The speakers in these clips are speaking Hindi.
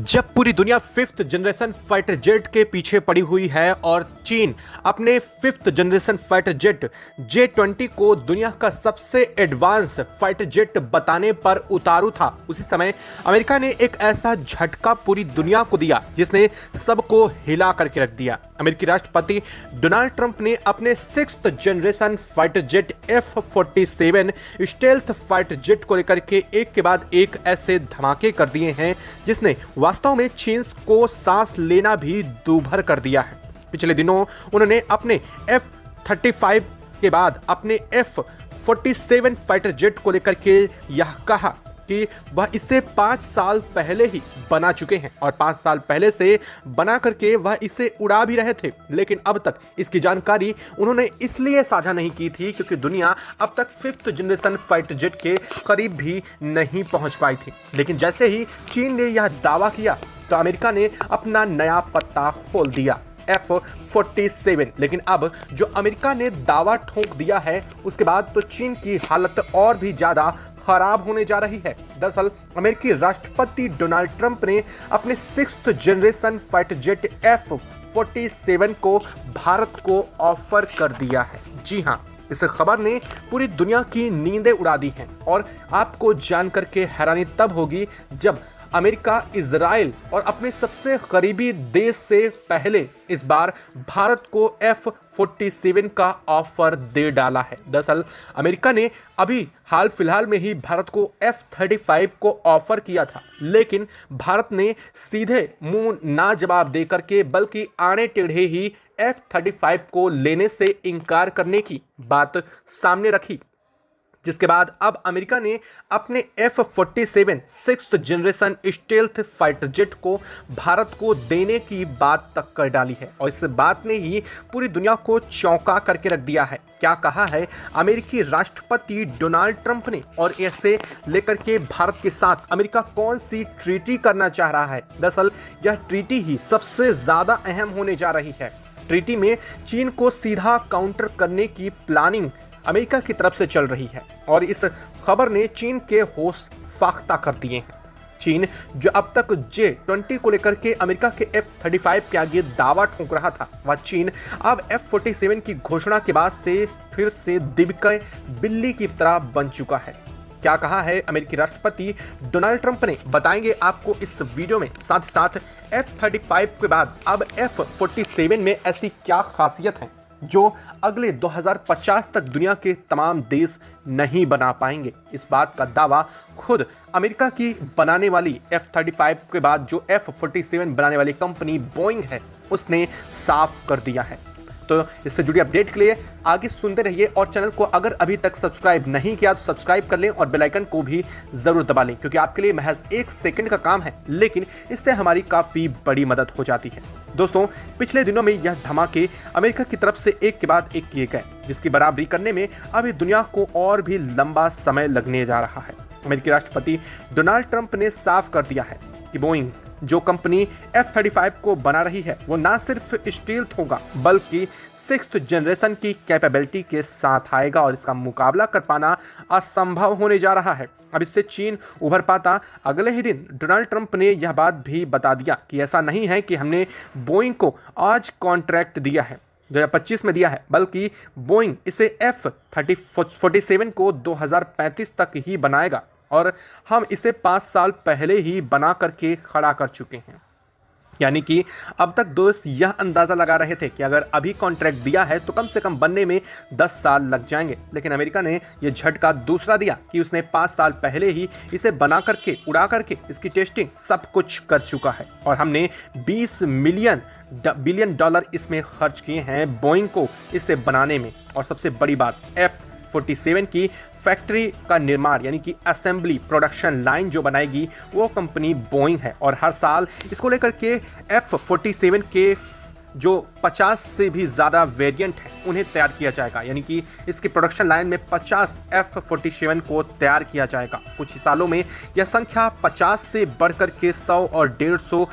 जब पूरी दुनिया फिफ्थ जनरेशन फाइटर जेट के पीछे पड़ी हुई है और चीन अपने fifth generation fighter jet J-20 को दुनिया का सबसे एडवांस फाइटर जेट बताने पर उतारू था, उसी समय अमेरिका ने एक ऐसा झटका पूरी दुनिया को दिया जिसने सबको हिला करके रख दिया। अमेरिकी राष्ट्रपति डोनाल्ड ट्रंप ने अपने sixth generation fighter jet F-47 stealth fighter jet को लेकर के एक के बाद एक ऐसे धमाके कर दिए हैं जिसने वास्तव में चीन को सांस लेना भी दूभर कर दिया है। पिछले दिनों उन्होंने अपने F-35 के बाद अपने F-47 फाइटर जेट को लेकर के यह कहा कि वह इसे 5 साल पहले ही बना चुके हैं और 5 साल पहले से बना करके वह इसे उड़ा भी रहे थे, लेकिन अब तक इसकी जानकारी उन्होंने इसलिए साझा नहीं की थी क्योंकि दुनिया अब तक फिफ्थ जनरेशन फाइटर जेट के करीब भी नहीं पहुंच पाई थी। लेकिन जैसे ही चीन ने यह दावा किया तो अमेरिका ने अपना नया पत्ता खोल दिया, F-47। लेकिन अब जो अमेरिका ने दावा ठोक दिया है उसके बाद तो चीन की हालत और भी ज्यादा खराब होने जा रही है। दरअसल अमेरिकी राष्ट्रपति डोनाल्ड ट्रंप ने अपने sixth generation fighter jet F-47 को भारत को ऑफर कर दिया है। जी हां, इस खबर ने पूरी दुनिया की नींदें उड़ा दी हैं और आपको जानकर के हैरानी तब होगी जब अमेरिका, इजराइल और अपने सबसे करीबी देश से पहले इस बार भारत को F-47 का ऑफर दे डाला है। दरअसल अमेरिका ने अभी हाल फिलहाल में ही भारत को F-35 को ऑफर किया था, लेकिन भारत ने सीधे मुंह ना जवाब दे करके बल्कि आड़े टेढ़े ही F-35 को लेने से इनकार करने की बात सामने रखी, जिसके बाद अब अमेरिका ने अपने F-47 sixth generation stealth fighter jet को भारत को देने की बात तक कर डाली है और इस बात ने ही पूरी दुनिया को चौंका करके रख दिया है। क्या कहा है अमेरिकी राष्ट्रपति डोनाल्ड ट्रंप ने और ऐसे लेकर के भारत के साथ अमेरिका कौन सी ट्रीटी करना चाह रहा है? दरअसल यह ट्रीटी ही सबसे ज्यादा अहम होने जा रही है। ट्रीटी में चीन को सीधा काउंटर करने की प्लानिंग अमेरिका की तरफ से चल रही है और इस खबर ने चीन के होश फाख्ता कर दिए हैं। चीन जो अब तक J-20 को लेकर के अमेरिका के F-35 के आगे दावा ठोक रहा था, वह चीन अब F-47 की घोषणा के बाद से फिर से दिब्के बिल्ली की तरह बन चुका है। क्या कहा है अमेरिकी राष्ट्रपति डोनाल्ड ट्रंप ने, बताएंगे आपको इस वीडियो में। साथ ही साथ F-35 के बाद अब F-47 में ऐसी क्या खासियत है जो अगले 2050 तक दुनिया के तमाम देश नहीं बना पाएंगे। इस बात का दावा खुद अमेरिका की बनाने वाली F-35 के बाद जो F-47 बनाने वाली कंपनी बोइंग है उसने साफ कर दिया है। तो इससे जुड़ी अपडेट के लिए आगे सुनते रहिए और चैनल को अगर अभी तक सब्सक्राइब नहीं किया तो सब्सक्राइब कर लें और बेल आइकन को भी जरूर दबा लें, क्योंकि आपके लिए महज 1 सेकंड का काम है, लेकिन इससे हमारी काफी बड़ी मदद हो जाती है। दोस्तों, पिछले दिनों में यह धमाके अमेरिका की तरफ से एक के बाद एक किए गए, जिसकी बराबरी करने में अभी दुनिया को और भी लंबा समय लगने जा रहा है। अमेरिकी राष्ट्रपति डोनाल्ड ट्रंप ने साफ कर दिया है कि बोइंग जो कंपनी F-35 को बना रही है वो ना सिर्फ स्टील्थ होगा बल्कि सिक्स्थ जनरेशन की कैपेबिलिटी के साथ आएगा और इसका मुकाबला कर पाना असंभव होने जा रहा है। अब इससे चीन उभर पाता। अगले ही दिन डोनाल्ड ट्रंप ने यह बात भी बता दिया कि ऐसा नहीं है कि हमने बोइंग को आज कॉन्ट्रैक्ट दिया है 2025 में दिया है, बल्कि बोइंग इसे F-47 को 2035 तक ही बनाएगा और हम इसे 5 साल पहले ही बना करके खड़ा कर चुके हैं। यानी कि अब तक दोस्त यह अंदाजा लगा रहे थे कि अगर अभी कॉन्ट्रैक्ट दिया है तो कम से कम बनने में 10 साल लग जाएंगे, लेकिन अमेरिका ने यह झटका दूसरा दिया कि उसने 5 साल पहले ही इसे बना करके उड़ा करके इसकी टेस्टिंग सब कुछ कर चुका है और हमने 20 बिलियन डॉलर इसमें खर्च किए हैं बोइंग को इसे बनाने में। और सबसे बड़ी बात, F-47 की फैक्ट्री का निर्माण यानी कि असेंबली प्रोडक्शन लाइन जो बनाएगी वो कंपनी बोइंग है और हर साल इसको लेकर के F-47 के जो 50 से भी ज़्यादा वेरिएंट हैं उन्हें तैयार किया जाएगा, यानी कि इसकी प्रोडक्शन लाइन में 50 F-47 को तैयार किया जाएगा। कुछ ही सालों में यह संख्या 50 से बढ़कर के 100 और 150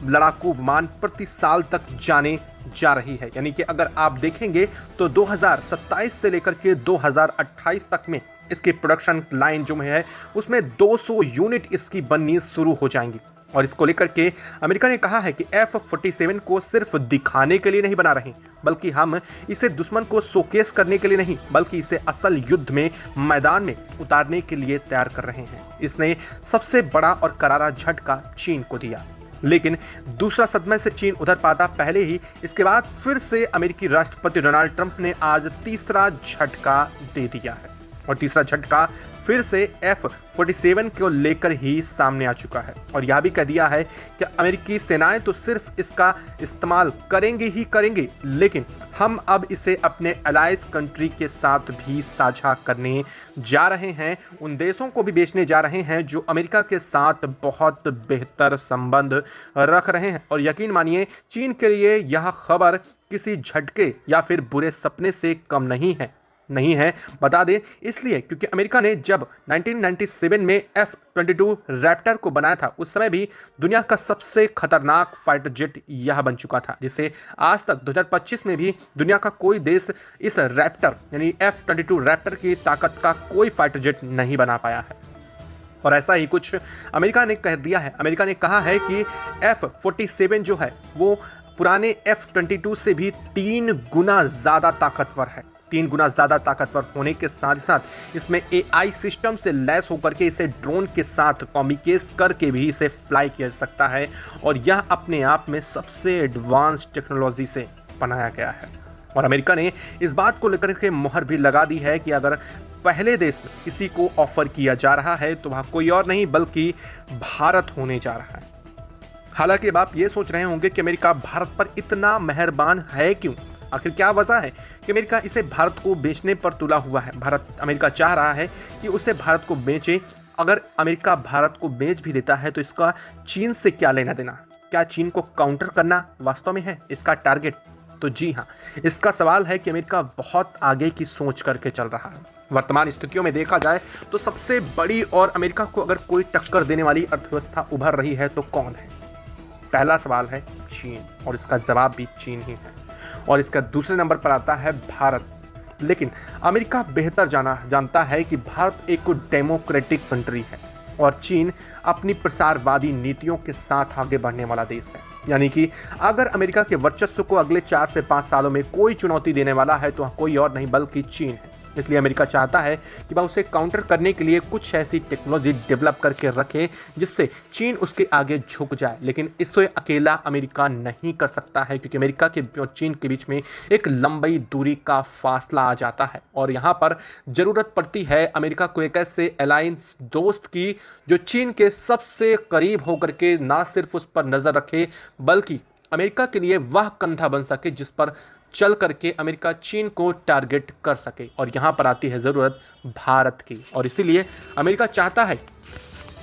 लड़ाकू विमान प्रति साल तक जाने जा रही है। यानी कि अगर आप देखेंगे तो 2027 से लेकर के 2028 तक में इसकी प्रोडक्शन लाइन जो है उसमें 200 यूनिट इसकी बननी शुरू हो जाएंगी। और इसको लेकर के अमेरिका ने कहा है कि F-47 को सिर्फ दिखाने के लिए नहीं बना रहे, बल्कि हम इसे दुश्मन को शोकेस करने के लिए नहीं, बल्कि इसे असल युद्ध में मैदान में उतारने के लिए तैयार कर रहे हैं। इसने सबसे बड़ा और करारा झटका चीन को दिया, लेकिन दूसरा सदमे से चीन उधर पाता पहले ही इसके बाद फिर से अमेरिकी राष्ट्रपति डोनाल्ड ट्रंप ने आज तीसरा झटका दे दिया है। और तीसरा झटका फिर से F-47 को लेकर ही सामने आ चुका है और यह भी कह दिया है कि अमेरिकी सेनाएं तो सिर्फ इसका इस्तेमाल करेंगे ही करेंगे, लेकिन हम अब इसे अपने अलायंस कंट्री के साथ भी साझा करने जा रहे हैं, उन देशों को भी बेचने जा रहे हैं जो अमेरिका के साथ बहुत बेहतर संबंध रख रहे हैं। और यकीन मानिए, चीन के लिए यह खबर किसी झटके या फिर बुरे सपने से कम नहीं है। बता दें इसलिए क्योंकि अमेरिका ने जब 1997 में F-22 रैप्टर को बनाया था, उस समय भी दुनिया का सबसे खतरनाक फाइटर जेट यह बन चुका था, जिसे आज तक 2025 में भी दुनिया का कोई देश इस रैप्टर यानी F-22 रैप्टर की ताकत का कोई फाइटर जेट नहीं बना पाया है। और ऐसा ही कुछ अमेरिका ने कह दिया है। अमेरिका ने कहा है कि F-47 जो है वो पुराने F-22 से भी 3 गुना ज्यादा ताकतवर है। 3 गुना ज्यादा ताकतवर होने के साथ साथ इसमें AI सिस्टम से लैस होकर के इसे ड्रोन के साथ कम्युनिकेट करके भी इसे फ्लाई किया जा सकता है और यह अपने आप में सबसे एडवांस टेक्नोलॉजी से बनाया गया है। और अमेरिका ने इस बात को लेकर के मुहर भी लगा दी है कि अगर पहले देश में किसी को ऑफर किया जा रहा है तो वह कोई और नहीं बल्कि भारत होने जा रहा है। हालांकि अब आप ये सोच रहे होंगे कि अमेरिका भारत पर इतना मेहरबान है क्यों? आखिर क्या वजह है कि अमेरिका इसे भारत को बेचने पर तुला हुआ है? अमेरिका चाह रहा है कि उसे भारत को बेचे। अगर अमेरिका भारत को बेच भी देता है तो इसका चीन से क्या लेना देना? क्या चीन को काउंटर करना वास्तव में है इसका टारगेट? तो जी हाँ, इसका सवाल है कि अमेरिका बहुत आगे की सोच करके चल रहा है। वर्तमान स्थितियों में देखा जाए तो सबसे बड़ी और अमेरिका को अगर कोई टक्कर देने वाली अर्थव्यवस्था उभर रही है तो कौन है? पहला सवाल है चीन, और इसका जवाब भी चीन ही है। और इसका दूसरे नंबर पर आता है भारत। लेकिन अमेरिका बेहतर जानता है कि भारत एक डेमोक्रेटिक कंट्री है और चीन अपनी प्रसारवादी नीतियों के साथ आगे बढ़ने वाला देश है। यानी कि अगर अमेरिका के वर्चस्व को अगले 4 से 5 सालों में कोई चुनौती देने वाला है तो कोई और नहीं बल्कि चीन है। इसलिए अमेरिका चाहता है कि वह उसे काउंटर करने के लिए कुछ ऐसी टेक्नोलॉजी डेवलप करके रखे जिससे चीन उसके आगे झुक जाए। लेकिन इसे अकेला अमेरिका नहीं कर सकता है क्योंकि अमेरिका के और चीन के बीच में एक लंबी दूरी का फासला आ जाता है और यहाँ पर जरूरत पड़ती है अमेरिका को एक ऐसे अलायंस दोस्त की जो चीन के सबसे करीब होकर के ना सिर्फ उस पर नजर रखे बल्कि अमेरिका के लिए वह कंधा बन सके जिस पर चल करके अमेरिका चीन को टारगेट कर सके। और यहां पर आती है जरूरत भारत की और इसीलिए अमेरिका चाहता है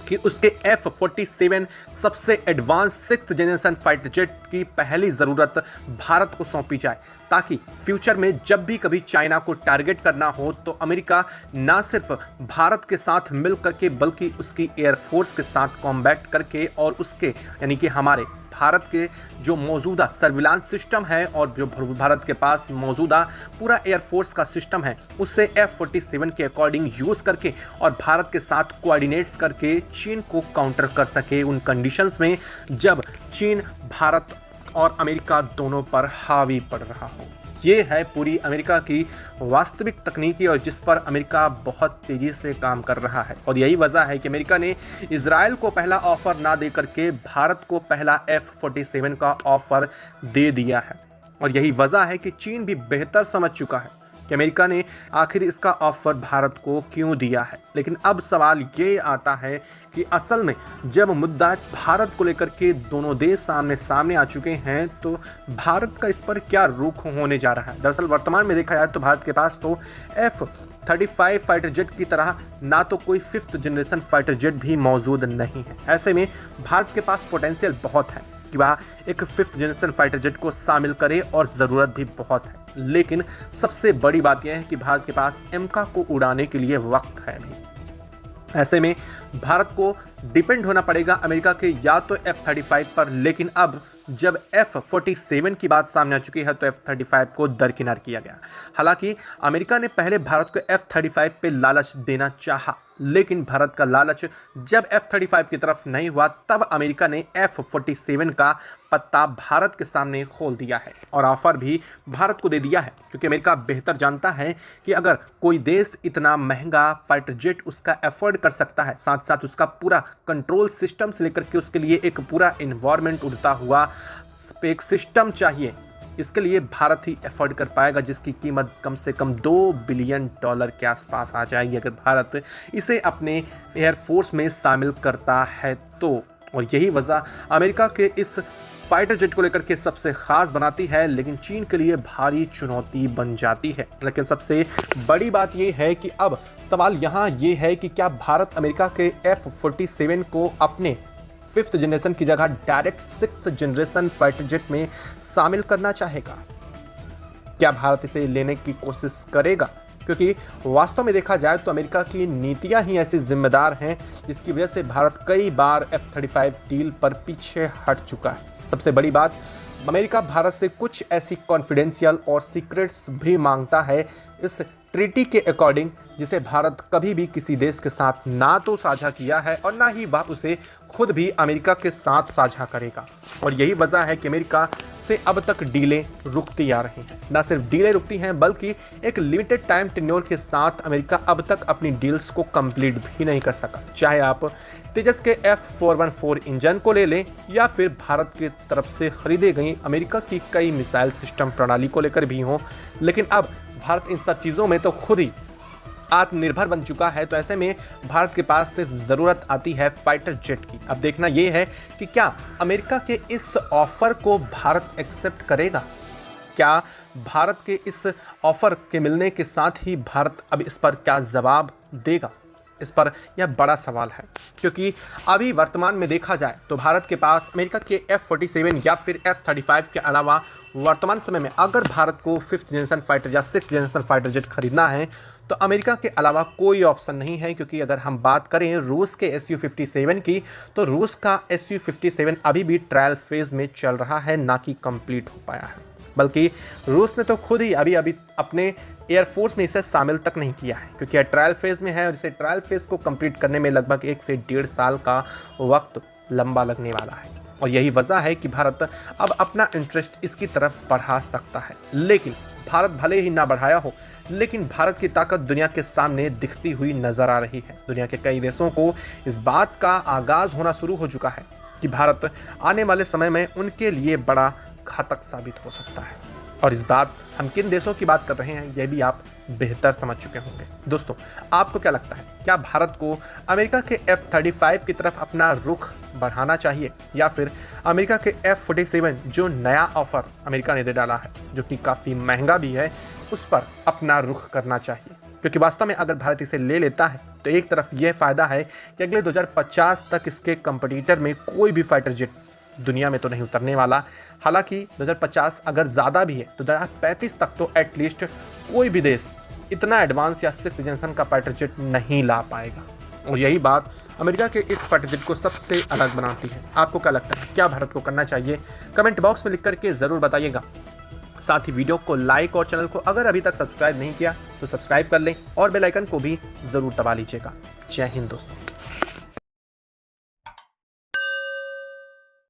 कि उसके F-47 सबसे advance 6th generation fighter jet की पहली जरूरत भारत को सौंपी जाए ताकि फ्यूचर में जब भी कभी चाइना को टारगेट करना हो तो अमेरिका ना सिर्फ भारत के साथ मिल करके बल्कि उसकी एयरफोर्स के साथ कॉम्बैट करके और उसके यानी कि हमारे भारत के जो मौजूदा सर्विलांस सिस्टम है और जो भारत के पास मौजूदा पूरा एयरफोर्स का सिस्टम है उससे F-47 के अकॉर्डिंग यूज करके और भारत के साथ कोऑर्डिनेट्स करके चीन को काउंटर कर सके उन कंडीशंस में जब चीन भारत और अमेरिका दोनों पर हावी पड़ रहा हो। ये है पूरी अमेरिका की वास्तविक तकनीकी और जिस पर अमेरिका बहुत तेजी से काम कर रहा है। और यही वजह है कि अमेरिका ने इजराइल को पहला ऑफर ना दे करके भारत को पहला F-47 का ऑफर दे दिया है। और यही वजह है कि चीन भी बेहतर समझ चुका है कि अमेरिका ने आखिर इसका ऑफर भारत को क्यों दिया है। लेकिन अब सवाल ये आता है कि असल में जब मुद्दा भारत को लेकर के दोनों देश सामने सामने आ चुके हैं तो भारत का इस पर क्या रुख होने जा रहा है। दरअसल वर्तमान में देखा जाए तो भारत के पास तो F-35 फाइटर जेट की तरह ना तो कोई 5th जनरेशन फाइटर जेट भी मौजूद नहीं है। ऐसे में भारत के पास पोटेंशियल बहुत है कि वह एक 5th जनरेशन फाइटर जेट को शामिल करे और ज़रूरत भी बहुत है। लेकिन सबसे बड़ी बात यह है कि भारत के पास एमका को उड़ाने के लिए वक्त है भी। ऐसे में भारत को डिपेंड होना पड़ेगा अमेरिका के या तो F-35 पर, लेकिन अब जब F-47 की बात सामने आ चुकी है तो F-35 को दरकिनार किया गया। हालांकि अमेरिका ने पहले भारत को F-35 पे लालच देना चाहा लेकिन भारत का लालच जब F-35 की तरफ नहीं हुआ, तब अमेरिका ने F-47 का पत्ता भारत के सामने खोल दिया है और ऑफर भी भारत को दे दिया है, क्योंकि अमेरिका बेहतर जानता है कि अगर कोई देश इतना महंगा फाइटर जेट उसका एफोर्ड कर सकता है, साथ साथ उसका पूरा कंट्रोल सिस्टम से लेकर के उसके लिए एक पूरा इन्वायरमेंट उड़ता हुआ एक सिस्टम चाहिए, इसके लिए भारत ही एफोर्ड कर पाएगा, जिसकी कीमत कम से कम $2 बिलियन के आसपास आ जाएगी अगर भारत इसे अपने एयरफोर्स में शामिल करता है तो। और यही वजह अमेरिका के इस फाइटर जेट को लेकर के सबसे खास बनाती है, लेकिन चीन के लिए भारी चुनौती बन जाती है। लेकिन सबसे बड़ी बात यह है कि अब सवाल यहाँ ये है कि क्या भारत अमेरिका के F-47 को अपने 5th जनरेशन की जगह direct 6th generation fighter jet में शामिल करना चाहेगा? क्या भारत इसे लेने की कोशिश करेगा? क्योंकि वास्तव में देखा जाए तो अमेरिका की नीतियां ही ऐसी जिम्मेदार हैं जिसकी वजह से भारत कई बार F-35 डील पर पीछे हट चुका है। सबसे बड़ी बात, अमेरिका भारत से कुछ ऐसी कॉन्फिडेंशियल और सीक्रेट्स भी मांगता है इस ट्रीटी के अकॉर्डिंग, जिसे भारत कभी भी किसी देश के साथ ना तो साझा किया है और ना ही वह उसे खुद भी अमेरिका के साथ साझा करेगा। और यही वजह है कि अमेरिका से अब तक डीलें रुकती आ रही हैं। ना सिर्फ डीलें रुकती हैं, बल्कि एक लिमिटेड टाइम टेन्योर के साथ अमेरिका अब तक अपनी डील्स को कंप्लीट भी नहीं कर सका। चाहे आप तेजस के F-414 इंजन को ले लें या फिर भारत की तरफ से खरीदे गई अमेरिका की कई मिसाइल सिस्टम प्रणाली को लेकर भी हों, लेकिन अब भारत इन सब चीज़ों में तो खुद ही आत्मनिर्भर बन चुका है। तो ऐसे में भारत के पास सिर्फ जरूरत आती है फाइटर जेट की। अब देखना यह है कि क्या अमेरिका के इस ऑफर को भारत एक्सेप्ट करेगा? क्या भारत के इस ऑफर के मिलने के साथ ही भारत अब इस पर क्या जवाब देगा? इस पर यह बड़ा सवाल है, क्योंकि अभी वर्तमान में देखा जाए तो भारत के पास अमेरिका के F-47 या फिर F-35 के अलावा वर्तमान समय में अगर भारत को 5th जनरेशन फाइटर या 6th जनरेशन फाइटर जेट खरीदना है तो अमेरिका के अलावा कोई ऑप्शन नहीं है। क्योंकि अगर हम बात करें रूस के Su-57 की, तो रूस का Su-57 अभी भी ट्रायल फेज में चल रहा है, ना कि कंप्लीट हो पाया है। बल्कि रूस ने तो खुद ही अभी अपने एयरफोर्स में इसे शामिल तक नहीं किया है, क्योंकि यह ट्रायल फेज में है और इसे ट्रायल फेज को कंप्लीट करने में लगभग 1 से 1.5 साल का वक्त लंबा लगने वाला है। और यही वजह है कि भारत अब अपना इंटरेस्ट इसकी तरफ बढ़ा सकता है। लेकिन भारत भले ही ना बढ़ाया हो, लेकिन भारत की ताकत दुनिया के सामने दिखती हुई नजर आ रही है। दुनिया के कई देशों को इस बात का आगाज होना शुरू हो चुका है कि भारत आने वाले समय में उनके लिए बड़ा घातक साबित हो सकता है। और इस बात हम किन देशों की बात कर रहे हैं यह भी आप बेहतर समझ चुके होंगे। दोस्तों, आपको क्या लगता है, क्या भारत को अमेरिका के F-35 की तरफ अपना रुख बढ़ाना चाहिए या फिर अमेरिका के F-47 जो नया ऑफर अमेरिका ने दे डाला है, जो कि काफ़ी महंगा भी है, उस पर अपना रुख करना चाहिए? क्योंकि वास्तव में अगर भारत इसे ले लेता है तो एक तरफ यह फ़ायदा है कि अगले 2050 तक इसके कंपटीटर में कोई भी फाइटर जेट दुनिया में तो नहीं उतरने वाला। हालांकि 2050 अगर ज़्यादा भी है तो 2035 तक तो एटलीस्ट कोई भी देश इतना एडवांस या 6th जनरेशन का फाइटर जेट नहीं ला पाएगा। और यही बात अमेरिका के इस फाइटर जेट को सबसे अलग बनाती है। आपको क्या लगता है, क्या भारत को करना चाहिए? कमेंट बॉक्स में लिख करके ज़रूर बताइएगा। साथ ही वीडियो को लाइक और चैनल को अगर अभी तक सब्सक्राइब नहीं किया तो सब्सक्राइब कर लें और बेल आइकन को भी ज़रूर दबा लीजिएगा। जय हिंद दोस्तों।